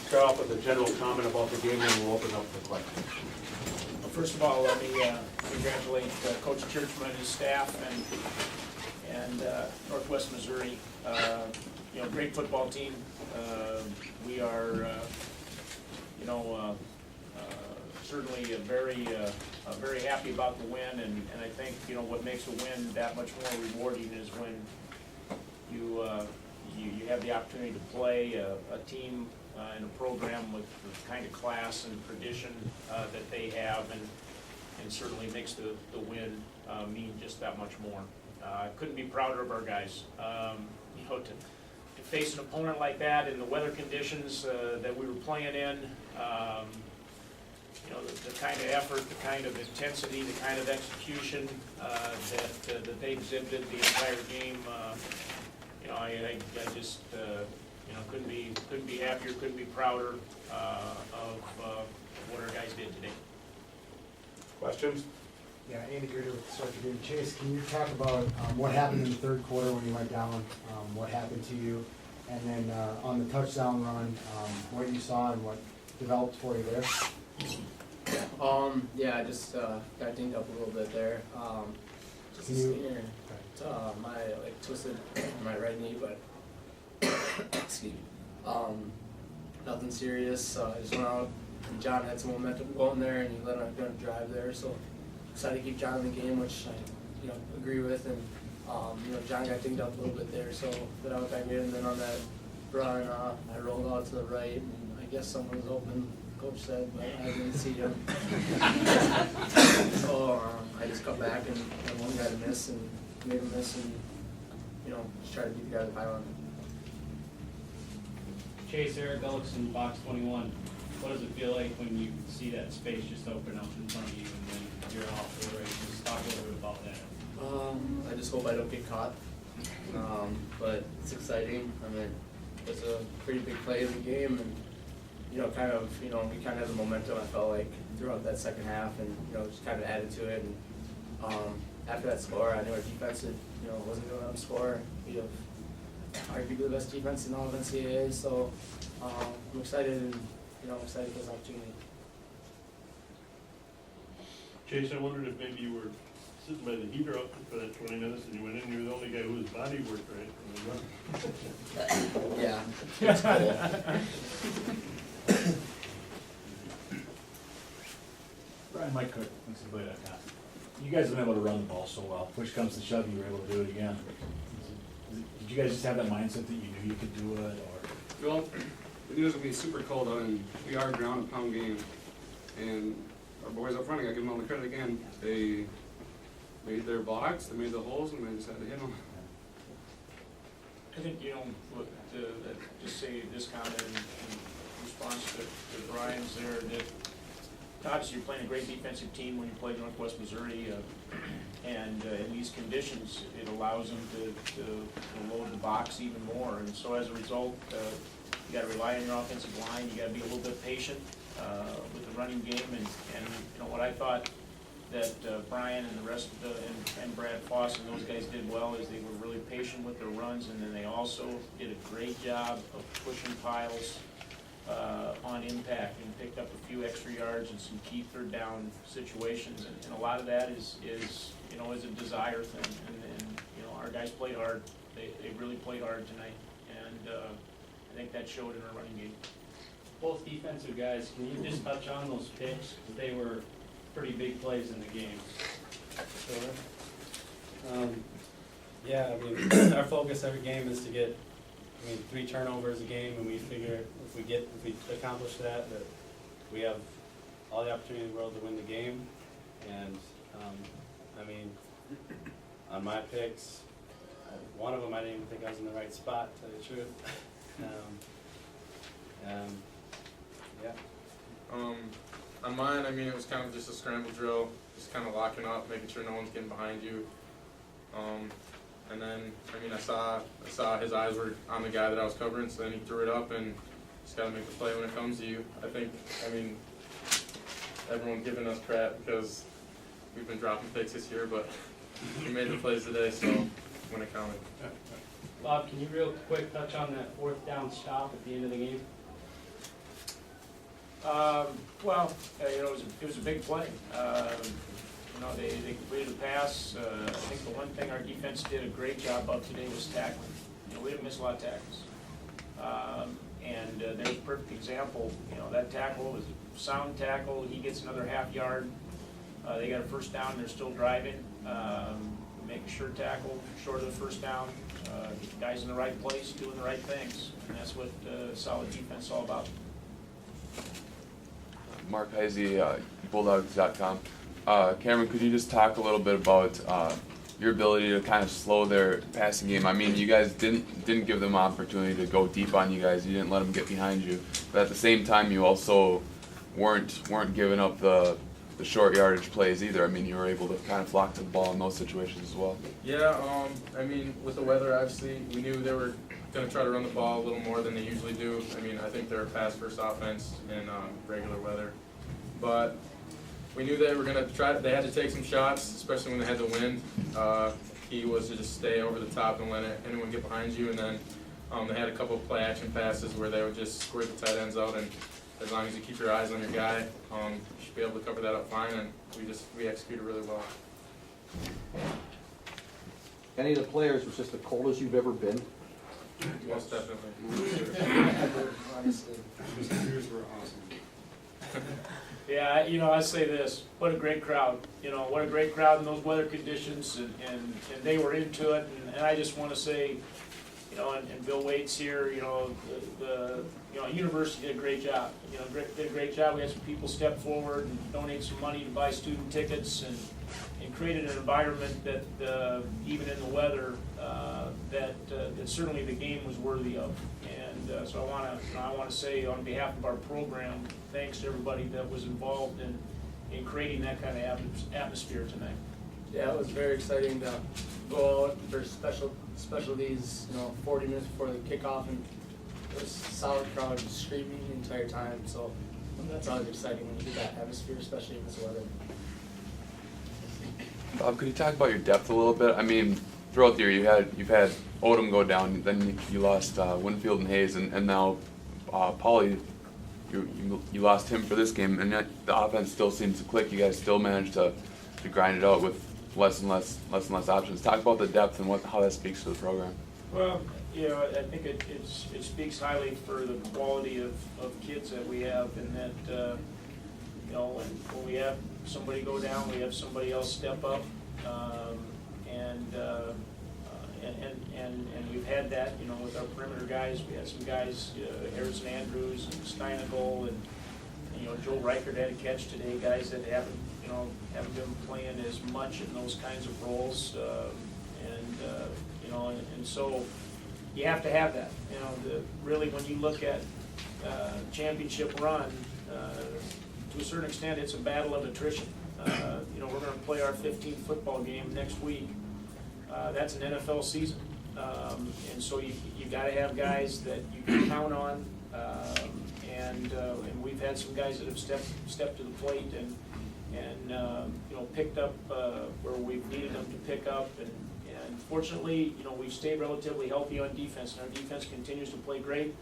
start off with a general comment about the game, and we'll open up for questions. Well, first of all, let me congratulate Coach Churchman and his staff and Northwest Missouri. Great football team. We are, certainly very happy about the win, and I think what makes a win that much more rewarding is when you have the opportunity to play a team in a program with the kind of class and tradition that they have, and certainly makes the win mean just that much more. I couldn't be prouder of our guys. To face an opponent like that in the weather conditions that we were playing in, the kind of effort, the kind of intensity, the kind of execution that they exhibited the entire game. I just couldn't be happier, couldn't be prouder of what our guys did today. Questions? Yeah, Andy Gruder with the Circuit Game. Chase, can you talk about what happened in the third quarter when you went down, what happened to you, and then on the touchdown run, what you saw and what developed for you there? I just got dinged up a little bit there. Just a senior. My twisted my right knee, but excuse me. Nothing serious. I just went out, and John had some momentum going there, and he let him drive there. So decided to keep John in the game, which I agree with. And John got dinged up a little bit there, so that I was back in. And then on that run, I rolled out to the right, and I guess someone was open. Coach said, but I didn't see him. So I just cut back and one guy to miss and made him miss, and just try to beat the guy with the pylon. Chase, Eric Ellickson, box 21. What does it feel like when you see that space just open up in front of you and then you're off to the races? Just talk a little bit about that. I just hope I don't get caught. But it's exciting. I mean, it's a pretty big play in the game, and we kind of had the momentum, I felt like, throughout that second half, and just kind of added to it. And after that score, I knew our defense wasn't going to score. We have arguably the best defense in all of NCAA, so I'm excited, and I'm excited for this opportunity. Chase, I wondered if maybe you were sitting by the heater up for that 20 minutes and you went in, you were the only guy whose body worked right. Yeah, it's cool. Brian, Mike Cook, NCAA.com. You guys have been able to run the ball so well. Push comes to shove, you were able to do it again. Did you guys just have that mindset that you knew you could do it, or? Well, we knew it was going to be super cold out, and we are a ground and pound game. And our boys up front, I got to give them all the credit again. They made their blocks, they made the holes, and they just had to hit them. I think, just say this comment in response to Brian's there, that obviously you're playing a great defensive team when you play Northwest Missouri, and in these conditions, it allows them to load the box even more. And so as a result, you got to rely on your offensive line. You got to be a little bit patient with the running game. And what I thought that Brian and the rest of and Brad Foss and those guys did well is they were really patient with their runs, and then they also did a great job of pushing piles on impact and picked up a few extra yards and some key third down situations, and a lot of that is a desire thing, and our guys played hard. They really played hard tonight, and I think that showed in our running game. Both defensive guys, can you just touch on those picks? They were pretty big plays in the game. Sure. Our focus every game is to get 3 turnovers a game, and we figure if we accomplish that we have all the opportunity in the world to win the game. And on my picks, one of them I didn't even think I was in the right spot, to tell you the truth. On mine, it was kind of just a scramble drill, just kind of locking up, making sure no one's getting behind you. And then, I saw his eyes were on the guy that I was covering, so then he threw it up, and just got to make the play when it comes to you. Everyone giving us crap because we've been dropping picks this year, but we made the plays today, so when it counted. Bob, can you real quick touch on that 4th down stop at the end of the game? Well, it was a big play. They completed a pass. I think the one thing our defense did a great job of today was tackling. We didn't miss a lot of tackles. And there's a perfect example. That tackle was a sound tackle. He gets another half yard. They got a first down. They're still driving. Make a sure tackle, short of the first down. Guys in the right place, doing the right things. And that's what solid defense is all about. Mark Heisey, Bulldogs.com. Cameron, could you just talk a little bit about your ability to kind of slow their passing game? I mean, you guys didn't give them opportunity to go deep on you guys. You didn't let them get behind you, but at the same time, you also weren't giving up the short yardage plays either. I mean, you were able to kind of flock to the ball in those situations as well. Yeah, I mean, with the weather, obviously, we knew they were going to try to run the ball a little more than they usually do. I mean, I think they're a pass-first offense in regular weather. But we knew they were going to try. They had to take some shots, especially when they had the wind. Key was to just stay over the top and let anyone get behind you. And then they had a couple of play-action passes where they would just squirt the tight ends out. And as long as you keep your eyes on your guy, you should be able to cover that up fine. And we executed really well. Any of the players was just the coldest you've ever been? Most definitely. Honestly. These were awesome. Yeah, I say this, what a great crowd, what a great crowd in those weather conditions, and they were into it, and I just want to say, and Bill Waite's here, the university did a great job, did a great job. We had some people step forward and donate some money to buy student tickets, and created an environment that, even in the weather, that certainly the game was worthy of. And so I want to say on behalf of our program, thanks to everybody that was involved in creating that kind of atmosphere tonight. Yeah, it was very exciting to go out for specialties, 40 minutes before the kickoff, and it was a solid crowd screaming the entire time. So that's always exciting when you get that atmosphere, especially in this weather. Bob, could you talk about your depth a little bit? I mean, throughout the year, you've had Odom go down, then you lost Winfield and Hayes, and now Pauly, you lost him for this game, and yet the offense still seems to click. You guys still managed to grind it out with less and less options. Talk about the depth and how that speaks to the program. Well, I think it speaks highly for the quality of kids that we have, and that when we have somebody go down, we have somebody else step up, and we've had that, with our perimeter guys. We had some guys, Harrison Andrews and Steinacle, and Joe Reichert had a catch today. Guys that haven't been playing as much in those kinds of roles, and so you have to have that. Really, when you look at championship run, to a certain extent, it's a battle of attrition. We're going to play our 15th football game next week. That's an NFL season, and so you got to have guys that you can count on, and we've had some guys that have stepped to the plate and picked up where we've needed them to pick up, and fortunately, we've stayed relatively healthy on defense, and our defense continues to play great.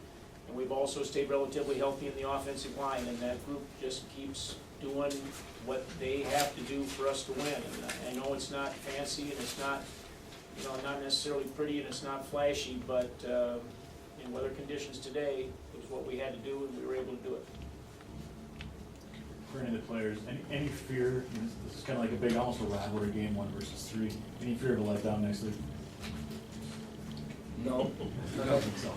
And we've also stayed relatively healthy in the offensive line, and that group just keeps doing what they have to do for us to win. And I know it's not fancy, and it's not, not necessarily pretty, and it's not flashy, but in weather conditions today, it was what we had to do, and we were able to do it. For any of the players, any fear? This is kind of like a big, almost a rivalry game, 1 versus 3. Any fear of a letdown next week? No,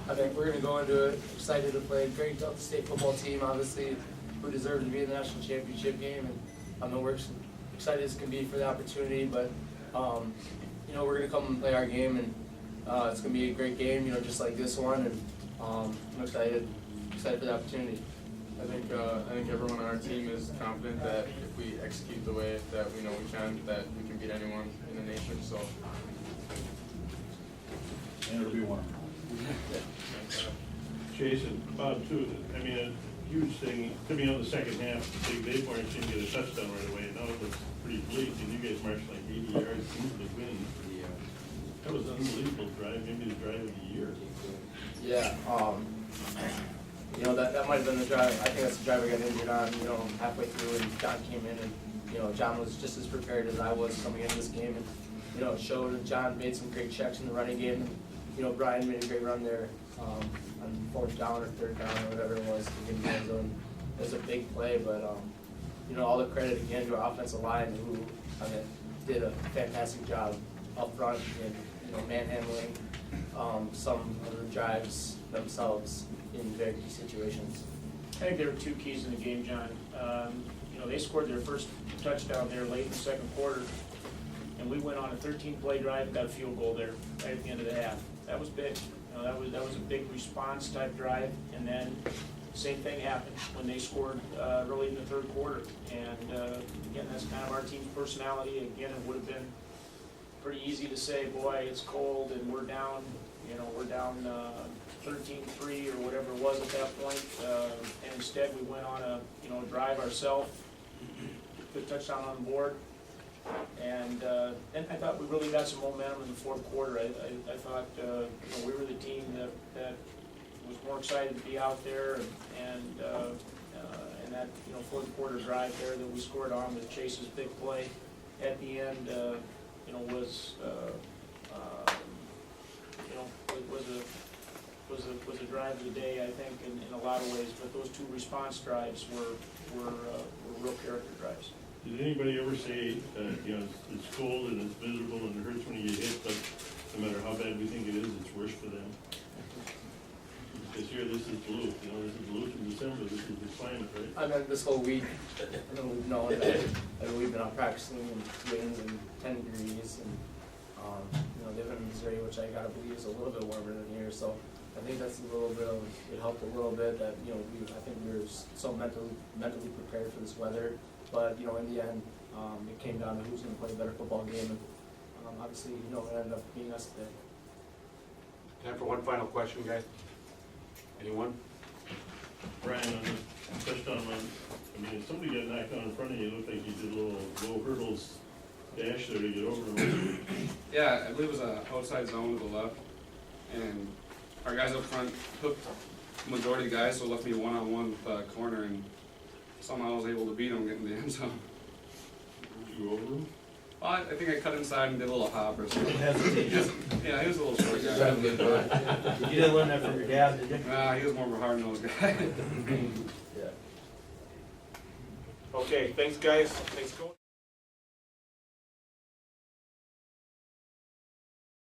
I think we're going to go into it excited to play a great Delta State football team, obviously, who deserve to be in the national championship game. And I know we're excited as can be for the opportunity, but we're going to come and play our game, and it's going to be a great game, just like this one. And I'm excited for the opportunity. I think everyone on our team is confident that if we execute the way that we know we can, that we can beat anyone in the nation. So. And it'll be warm. Chase and Bob too, I mean, a huge thing, coming out of the second half, the Big Dave Barnes didn't get a touchdown right away, and now it looks pretty bleak, and you guys marched like 80 yards into the wind. That was an unbelievable drive, maybe the drive of the year. Yeah, you know, that might have been the drive, I think that's the drive I got injured on, you know, halfway through, and John came in, and, you know, John was just as prepared as I was coming into this game, and, you know, it showed, and John made some great checks in the running game, and, you know, Brian made a great run there, on 4th down or 3rd down, or whatever it was, to get in the end zone. It was a big play, but, you know, all the credit again to our offensive line, who, I mean, did a fantastic job up front in, you know, manhandling, some of the drives themselves in very key situations. I think there were two keys in the game, John. You know, they scored their first touchdown there late in the second quarter, and we went on a 13-play drive and got a field goal there right at the end of the half. That was big. You know, that was a big response type drive, and then same thing happened when they scored early in the third quarter. And again, that's kind of our team's personality. Again, it would have been pretty easy to say, boy, it's cold and we're down, you know, we're down 13-3 or whatever it was at that point. And instead, we went on a, you know, drive ourselves, good touchdown on the board. And I thought we really got some momentum in the fourth quarter. I thought you know, we were the team that was more excited to be out there, and that, you know, fourth quarter drive there that we scored on with Chase's big play at the end, you know, was you know, was a drive of the day, I think, in a lot of ways. But those two response drives were real character drives. Did anybody ever say, you know, it's cold and it's miserable and it hurts when you get hit, but no matter how bad we think it is, it's worse for them? Because here, this is Duluth, you know, this is Duluth in December, this is the climate, right? I mean, this whole week, I know we've known that, I mean, we've been out practicing in winds and 10 degrees, and, you know, living in Missouri, which I gotta believe is a little bit warmer than here, so I think that's a little bit of, it helped a little bit that, you know, I think we were so mentally prepared for this weather, but, you know, in the end, it came down to who's gonna play a better football game, and, obviously, you know, it ended up being us today. Time for one final question, guys. Anyone? Brian, on the touchdown run, I mean, if somebody got knocked down in front of you, it looked like you did a little low hurdles dash there to get over them. Yeah, I believe it was an outside zone to the left, and our guys up front hooked majority of the guys, so it left me one-on-one with the corner, and somehow I was able to beat him getting the end zone. Did you go over them? Well, I think I cut inside and did a little hop or something. Yeah, he was a little short guy. You didn't learn that from your dad, did you? Nah, he was more of a hard-nosed guy. Okay, thanks, guys. Thanks, coach.